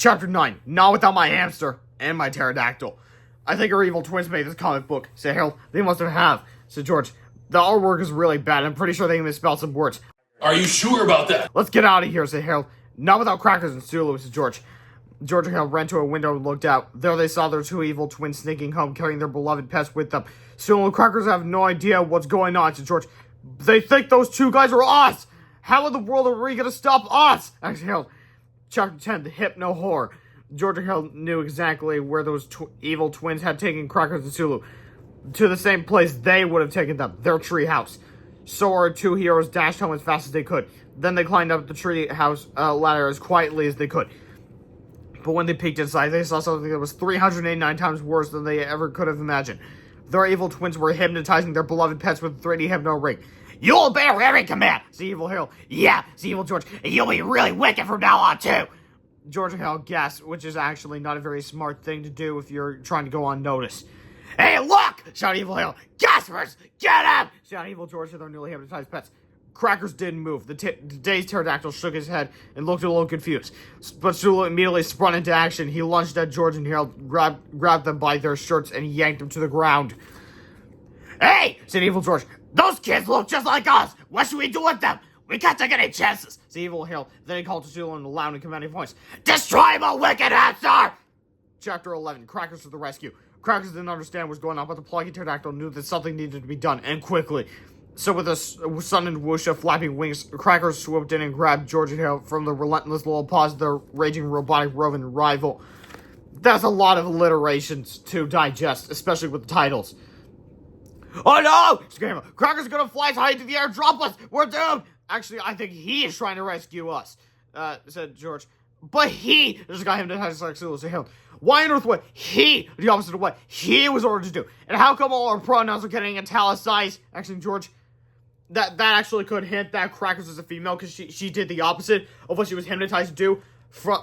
Chapter 9, Not Without My Hamster and My Pterodactyl. I think our evil twins made this comic book, said Harold. They must have, said George. The artwork is really bad. I'm pretty sure they misspelled some words. Are you sure about that? Let's get out of here, said Harold. Not without crackers and Sulu, said George. George and Harold ran to a window and looked out. There they saw their two evil twins sneaking home, carrying their beloved pets with them. Sulu and Crackers have no idea what's going on, said George. They think those two guys are us! How in the world are we gonna stop us? asked Harold. Chapter 10, The Hypno Horror. George and Harold knew exactly where those evil twins had taken Crackers and Sulu. To the same place they would have taken them, their tree house. So our two heroes dashed home as fast as they could. Then they climbed up the tree house ladder as quietly as they could. But when they peeked inside, they saw something that was 389 times worse than they ever could have imagined. Their evil twins were hypnotizing their beloved pets with a 3D hypno ring. You'll obey every command, said evil Harold. Yeah, said evil George, and you'll be really wicked from now on, too. George and Harold gasped, which is actually not a very smart thing to do if you're trying to go unnoticed. Hey, look! shouted evil Harold. Gaspers, get him! shouted evil George to their newly hypnotized pets. Crackers didn't move. The dazed pterodactyl shook his head and looked a little confused. But Sulu immediately sprung into action. He lunged at George and Harold, grabbed them by their shirts, and yanked them to the ground. Hey, said evil George, those kids look just like us. What should we do with them? We can't take any chances, said evil Harold. Then he called to Sulu in a loud and commanding voice. Destroy my wicked hamster! Chapter 11, Crackers to the Rescue. Crackers didn't understand what was going on, but the plucky pterodactyl knew that something needed to be done, and quickly. So with a sudden whoosh of flapping wings, Crackers swooped in and grabbed George and Harold from the relentless little paws of their raging robotic roving rival. That's a lot of alliterations to digest, especially with the titles. Oh no! Screamed Harold. Crackers are gonna fly high into the air, drop us! We're doomed! Actually, I think he is trying to rescue us, said George. But he just got him to like Sulu, said Harold. Why on earth would he, the opposite of what he was ordered to do? And how come all our pronouns are getting italicized? Actually, George, that actually could hint that Crackers is a female, because she did the opposite of what she was hypnotized to do.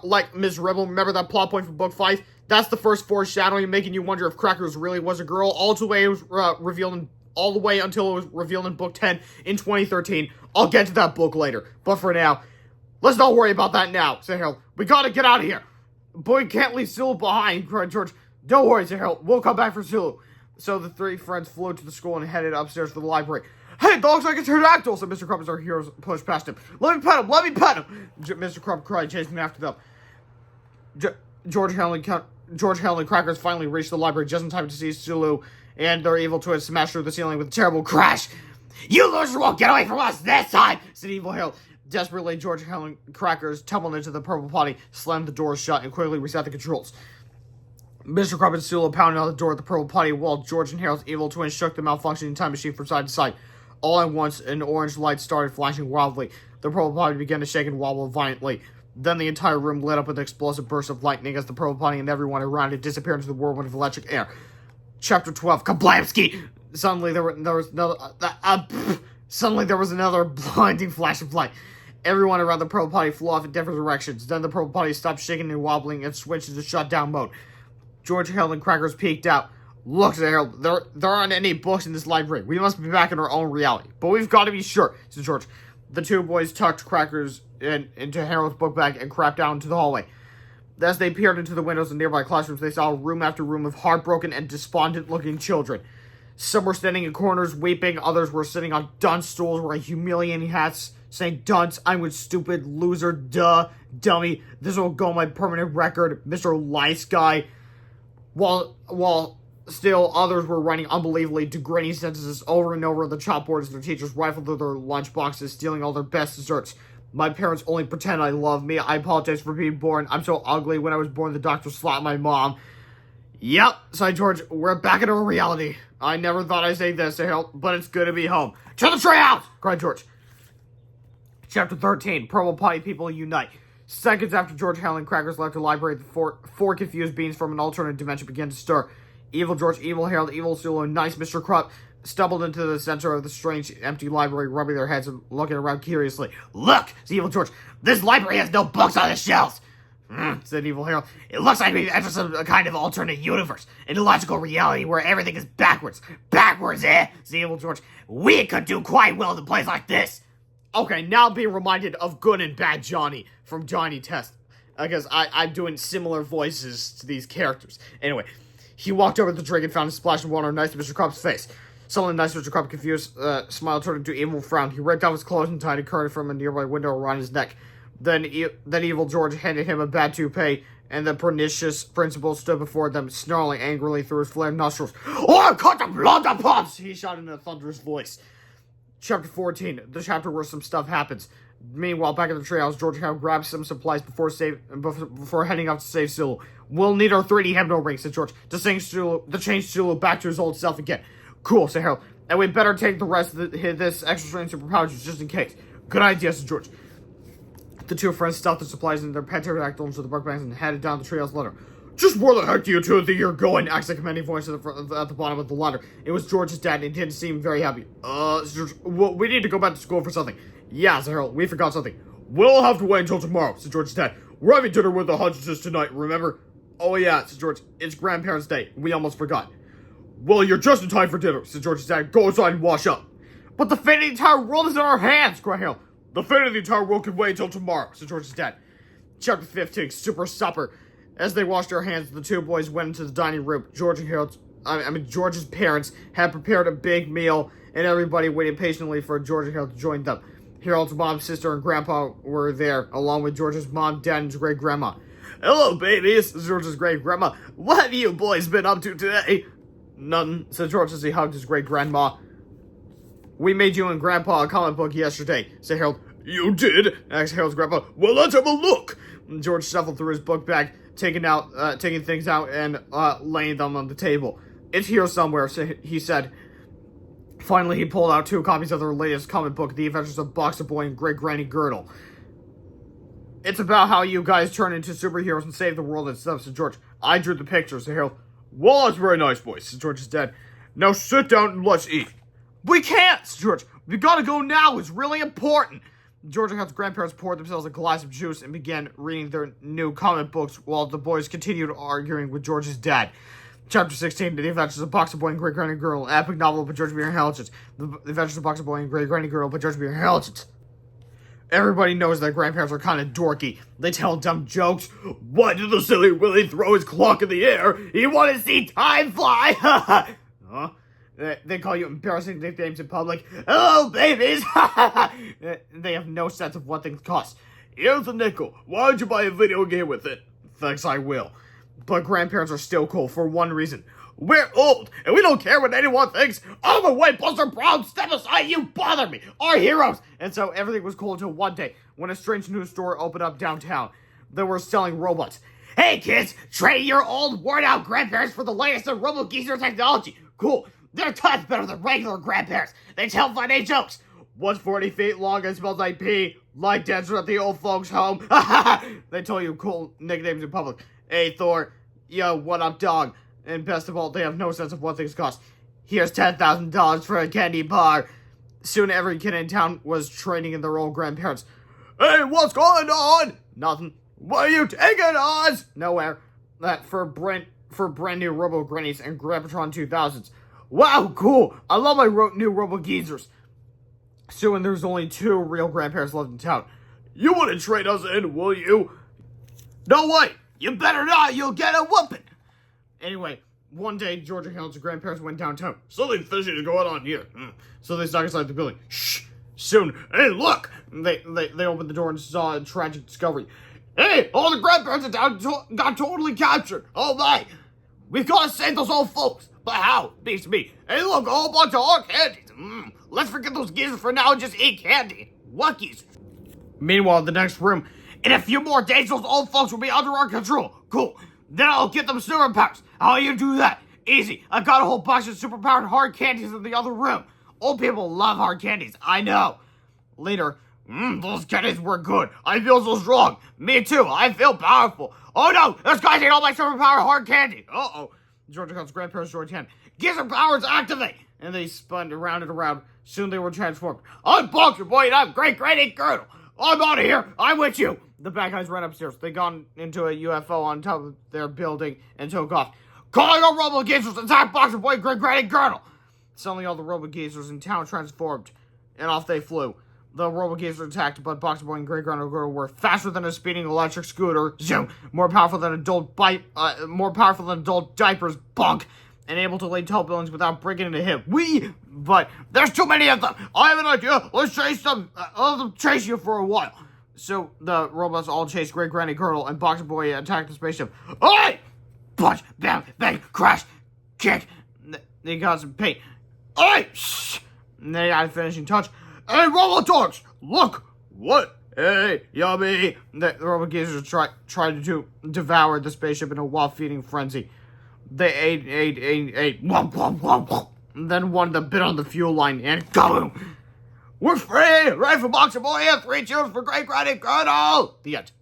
Like Ms. Rebel, remember that plot point from book 5? That's the first foreshadowing, making you wonder if Crackers really was a girl, all the way until it was revealed in book 10 in 2013. I'll get to that book later, but for now, let's not worry about that now, said Harold. We gotta get out of here. But we can't leave Sulu behind, cried George. Don't worry, said Harold. We'll come back for Sulu. So the three friends flew to the school and headed upstairs to the library. Hey, that looks like a pterodactyl, said Mr. Crump as our heroes pushed past him. Let me pet him! Mr. Crump cried, chasing after them. George, Harold, and Crackers finally reached the library just in time to see Sulu and their evil twins smash through the ceiling with a terrible crash. You losers won't get away from us this time, said evil Harold. Desperately, George, Harold, and Crackers tumbled into the purple potty, slammed the doors shut, and quickly reset the controls. Mr. Crump and Sulu pounded on the door of the purple potty while George and Harold's evil twins shook the malfunctioning time machine from side to side. All at once, an orange light started flashing wildly. The purple potty began to shake and wobble violently. Then the entire room lit up with an explosive burst of lightning as the purple potty and everyone around it disappeared into the whirlwind of electric air. Chapter 12, Kablamski! Suddenly there was another blinding flash of light. Everyone around the purple potty flew off in different directions. Then the purple potty stopped shaking and wobbling and switched into shutdown mode. George, Harold, and Crackers peeked out. Look, said Harold, there aren't any books in this library. We must be back in our own reality. But we've got to be sure, said George. The two boys tucked Crackers into Harold's book bag and crept down into the hallway. As they peered into the windows of nearby classrooms, they saw room after room of heartbroken and despondent-looking children. Some were standing in corners weeping, others were sitting on dunce stools wearing humiliating hats, saying, "Dunce, I'm with stupid, loser, duh, dummy, this will go on my permanent record, Mr. Lice Guy." While still others were writing unbelievably degrading sentences over and over on the chalkboard as their teachers rifled through their lunchboxes, stealing all their best desserts. "My parents only pretend I love me. I apologize for being born. I'm so ugly. When I was born, the doctor slapped my mom." "Yep," sighed George. "We're back in our reality. I never thought I'd say this, Harold, but it's good to be home." "To the treehouse!" cried George. Chapter 13, Purple Potty People Unite. Seconds after George, Harold, and Crackers left the library, the four confused beings from an alternate dimension began to stir. Evil George, Evil Harold, Evil Sulu, and nice Mr. Crump stumbled into the center of the strange, empty library, rubbing their heads and looking around curiously. "Look," said Evil George, "this library has no books on the shelves." Said Evil Harold. "It looks like we've entered some kind of alternate universe, an illogical reality where everything is backwards." "Backwards, eh?" said Evil George. "We could do quite well in a place like this." Okay, now being reminded of Good and Bad Johnny from Johnny Test. Because I'm doing similar voices to these characters. Anyway, he walked over to the drink and found a splash of water nice to Mr. Crump's face. Suddenly, nice Mr. Crump, confused smile turned into evil frown. He ripped off his clothes and tied a curtain from a nearby window around his neck. Then evil George handed him a bad toupee, and the pernicious principal stood before them, snarling angrily through his flared nostrils. "Oh, cut the blood that pumps!" he shouted in a thunderous voice. Chapter 14, the chapter where some stuff happens. Meanwhile, back at the treehouse, George Howe grabs some supplies before heading out to save Sulu. "We'll need our 3D hypno ring," said George, to change Sulu back to his old self again. "Cool," said Harold. "And we better take the rest of this extra strange superpowers just in case." "Good idea," said George. The two friends stuffed the supplies in their pterodactyl into the book bags and headed down the treehouse ladder. "Just where the heck do you two think you're going?" asked a commanding voice at the bottom of the ladder. It was George's dad, and he didn't seem very happy. George, well, we need to go back to school for something." "Yeah," said Harold, "we forgot something." "We'll have to wait until tomorrow," said George's dad. "We're having dinner with the Hutchinses tonight, remember?" "Oh yeah," said George. "It's Grandparents' Day. We almost forgot." "Well, you're just in time for dinner," said George's dad. "Go inside and wash up." "But the fate of the entire world is in our hands," cried Harold. "The fate of the entire world can wait until tomorrow," said George's dad. Chapter 15, Super Supper. As they washed their hands, the two boys went into the dining room. George's parents had prepared a big meal, and everybody waited patiently for George and Harold to join them. Harold's mom, sister, and grandpa were there, along with George's mom, dad, and his great-grandma. "Hello, babies," said George's great-grandma. "What have you boys been up to today?" "Nothing," said George as he hugged his great-grandma. "We made you and Grandpa a comic book yesterday," said Harold. "You did?" asked Harold's grandpa. "Well, let's have a look." George shuffled through his book bag, taking things out and laying them on the table. "It's here somewhere," he said. Finally, he pulled out 2 copies of their latest comic book, The Adventures of Boxer Boy and Great Granny Girdle. "It's about how you guys turn into superheroes and save the world and stuff," said George. "I drew the pictures," said Harold. "Well, that's very nice, boys," said George's dad. "Now sit down and let's eat." "We can't," said George. "We gotta go now. It's really important." George and Harold's grandparents poured themselves a glass of juice and began reading their new comic books while the boys continued arguing with George's dad. Chapter 16, The Adventures of Boxer Boy and Great Granny Girdle, an epic novel by George B. Intelligence. The Adventures of Boxer Boy and Great Granny Girdle by George B. Intelligence. Everybody knows that grandparents are kind of dorky. They tell dumb jokes. "Why did the silly Willie throw his clock in the air? He wanted to see time fly!" Huh? They call you embarrassing nicknames in public. "Hello, babies!" They have no sense of what things cost. "Here's a nickel. Why don't you buy a video game with it?" "Thanks, I will." But grandparents are still cool for one reason. "We're old, and we don't care what anyone thinks. Out of the way, Buster Brown! Step aside, you bother me! Our heroes!" And so everything was cool until one day, when a strange news store opened up downtown. They were selling robots. "Hey, kids! Trade your old, worn-out grandparents for the latest in robo-geezer technology! Cool! They're tons better than regular grandparents. They tell funny jokes. One's 40 feet long and smells like pee. Like dancing at the old folks' home. They tell you cool nicknames in public. "Hey, Thor. Yo, what up, dog?" And best of all, they have no sense of what things cost. "Here's $10,000 for a candy bar." Soon every kid in town was trading in their old grandparents. "Hey, what's going on?" "Nothing." "What are you taking us?" "Nowhere." That for brand new Robo Grannies and Grandpatron 2000s. "Wow, cool! I love my new Robo Geezers." Soon there's only 2 real grandparents left in town. "You wouldn't trade us in, will you?" "No way! You better not! You'll get a whooping!" Anyway, one day, George and Harold's grandparents went downtown. "Something fishy is going on here." So they snuck inside the building. "Shh! Soon, hey, look!" They opened the door and saw a tragic discovery. "Hey, all the grandparents in town got totally captured! Oh my! We've got to save those old folks! But how? Beats me. Hey, look, a whole bunch of hard candies! Let's forget those geezers for now and just eat candy! What geezers?" Meanwhile, in the next room, "In a few more days, those old folks will be under our control. Cool. Then I'll get them superpowers. How do you do that? Easy. I've got a whole box of superpowered hard candies in the other room. Old people love hard candies. I know." Later, "Those candies were good. I feel so strong. Me too. I feel powerful. Oh no, this guy's eating all my superpowered hard candy. Uh-oh." George and his grandparents joined him. "Geezer powers activate!" And they spun around and around. Soon they were transformed. "I'm Boxer Boy and I'm Great Granny Girdle. I'm out of here. I'm with you." The bad guys ran upstairs. They got into a UFO on top of their building and took off. "Calling all Robo Geezers, attack Boxer Boy and Great Granny Girdle!" Suddenly all the Robo Geezers in town transformed, and off they flew. The robot geezers attacked, but Boxer Boy and Great Grandma Girl were faster than a speeding electric scooter, zoom, more powerful than adult diapers, bonk, and able to lay tall buildings without breaking into him. But there's too many of them. I have an idea. Let's chase them. Let them chase you for a while. So the robots all chased Great Granny Girdle, and Boxer Boy attacked the spaceship. Oi! Punch, bam, bang, crash, kick. They got some pain. Oi! Shh! And they got a finishing touch. Hey, robot dogs! Look! What? Hey, yummy! The robot geezers tried to devour the spaceship in a while-feeding frenzy. They ate. Womp, womp, womp, womp. And then one of them bit on the fuel line and kaboom! We're free! Right for Boxer Boy and 3 cheers for Great Granny Girdle! The end.